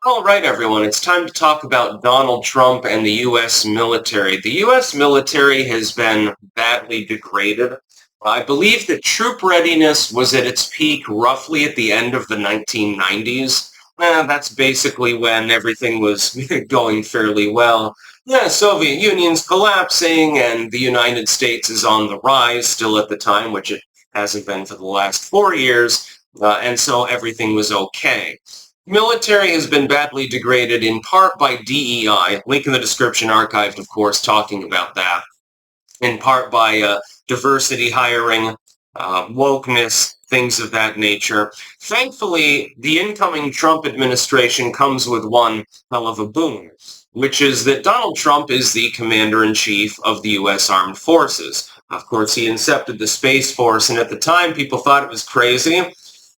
All right, everyone, it's time to talk about Donald Trump and the U.S. military. The U.S. military has been badly degraded. I believe that troop readiness was at its peak roughly at the end of the 1990s. That's basically when everything was going fairly well. The Soviet Union's collapsing and the United States is on the rise still at the time, which it hasn't been for the last 4 years, and so everything was okay. Military has been badly degraded in part by DEI, link in the description archived, of course, talking about that, in part by diversity hiring, wokeness, things of that nature. Thankfully, the incoming Trump administration comes with one hell of a boon, which is that Donald Trump is the commander-in-chief of the U.S. Armed Forces. Of course, he incepted the Space Force, and at the time, people thought it was crazy.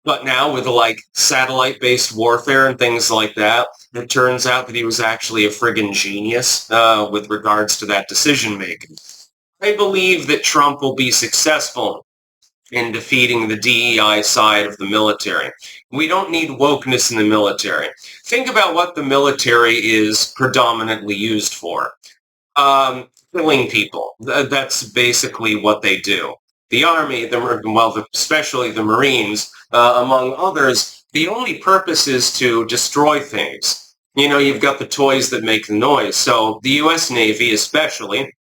But now with like satellite-based warfare and things like that, it turns out that he was actually a friggin' genius with regards to that decision making. I believe that Trump will be successful in defeating the DEI side of the military. We don't need wokeness in the military. Think about what the military is predominantly used for. Killing people. That's basically what they do. The Army, especially the Marines, among others, the only purpose is to destroy things. You know, you've got the toys that make the noise. So the U.S. Navy, especially,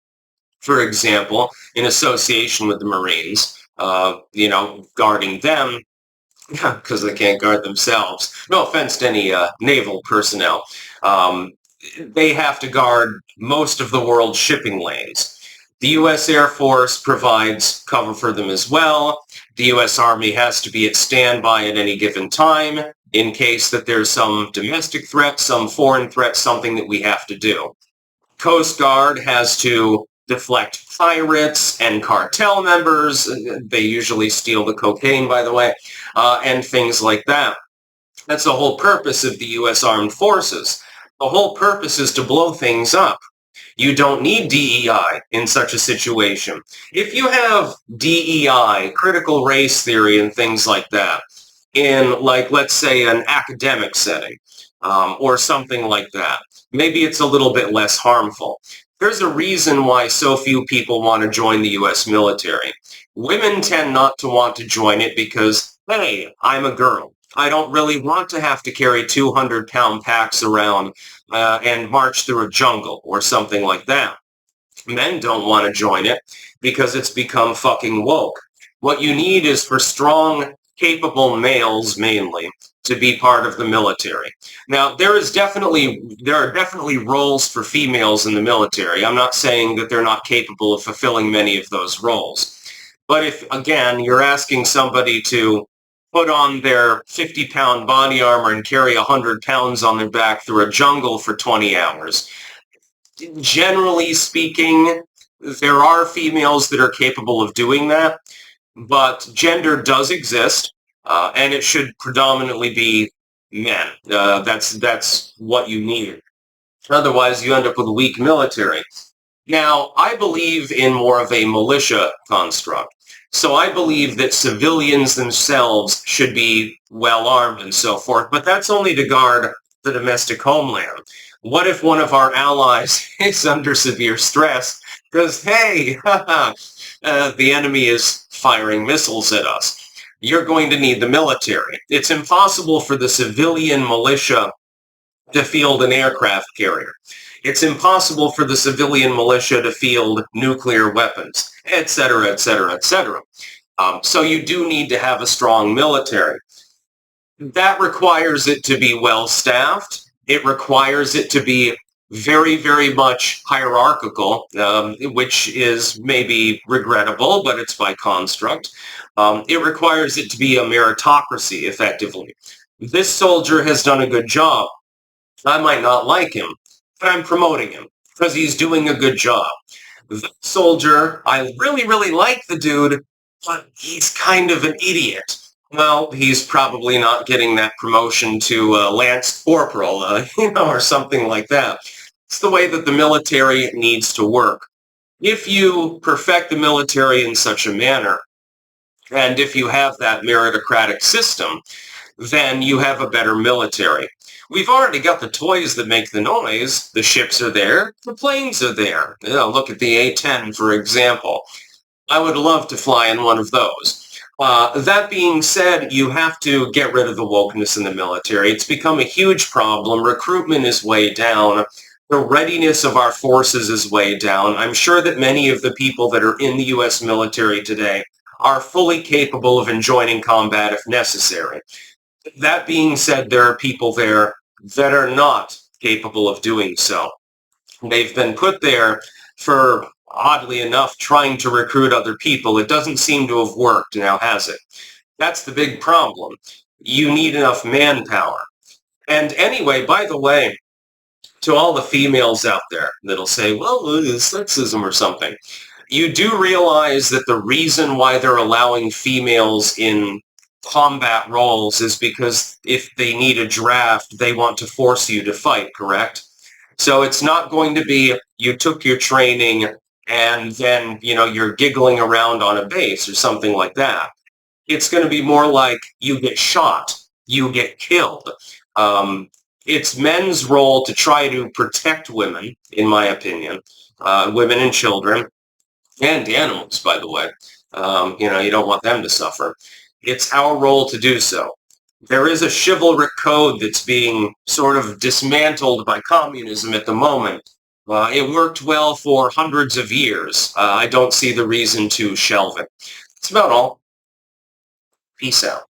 for example, in association with the Marines, guarding them, because they can't guard themselves. No offense to any naval personnel. They have to guard most of the world's shipping lanes. The U.S. Air Force provides cover for them as well. The U.S. Army has to be at standby at any given time in case that there's some domestic threat, some foreign threat, something that we have to do. Coast Guard has to deflect pirates and cartel members. They usually steal the cocaine, by the way, and things like that. That's the whole purpose of the U.S. Armed Forces. The whole purpose is to blow things up. You don't need DEI in such a situation. If you have DEI, critical race theory, and things like that, in, like, let's say, an academic setting, or something like that, maybe it's a little bit less harmful. There's a reason why so few people want to join the U.S. military. Women tend not to want to join it because, hey, I'm a girl. I don't really want to have to carry 200-pound packs around and march through a jungle or something like that. Men don't want to join it because it's become fucking woke. What you need is for strong, capable males, mainly, to be part of the military. Now, there are definitely roles for females in the military. I'm not saying that they're not capable of fulfilling many of those roles. But if, again, you're asking somebody to put on their 50-pound body armor and carry 100 pounds on their back through a jungle for 20 hours, generally speaking, there are females that are capable of doing that, but gender does exist, and it should predominantly be men. That's what you need. Otherwise, you end up with a weak military. Now, I believe in more of a militia construct. So I believe that civilians themselves should be well armed and so forth, but that's only to guard the domestic homeland. What if one of our allies is under severe stress because, hey, the enemy is firing missiles at us? You're going to need the military. It's impossible for the civilian militia to field an aircraft carrier. It's impossible for the civilian militia to field nuclear weapons, etc., etc., etc. So you do need to have a strong military. That requires it to be well-staffed. It requires it to be very, very much hierarchical, which is maybe regrettable, but it's by construct. It requires it to be a meritocracy, effectively. This soldier has done a good job. I might not like him, but I'm promoting him because he's doing a good job. The soldier, I really, really like the dude, but he's kind of an idiot. Well, he's probably not getting that promotion to Lance Corporal, or something like that. It's the way that the military needs to work. If you perfect the military in such a manner, and if you have that meritocratic system, then you have a better military. We've already got the toys that make the noise. The ships are there. The planes are there. Look at the A-10, for example. I would love to fly in one of those. That being said, you have to get rid of the wokeness in the military. It's become a huge problem. Recruitment is way down. The readiness of our forces is way down. I'm sure that many of the people that are in the U.S. military today are fully capable of joining combat if necessary. That being said, there are people there that are not capable of doing so. They've been put there for, oddly enough, trying to recruit other people. It doesn't seem to have worked now, has it? That's the big problem. You need enough manpower. And anyway, by the way, to all the females out there that'll say, well, it's sexism or something, you do realize that the reason why they're allowing females in combat roles is because if they need a draft, they want to force you to fight, correct? So it's not going to be you took your training and then, you're giggling around on a base or something like that. It's going to be more like you get shot, you get killed. It's men's role to try to protect women, in my opinion, women and children, and animals, by the way. You don't want them to suffer. It's our role to do so. There is a chivalric code that's being sort of dismantled by communism at the moment. It worked well for hundreds of years. I don't see the reason to shelve it. That's about all. Peace out.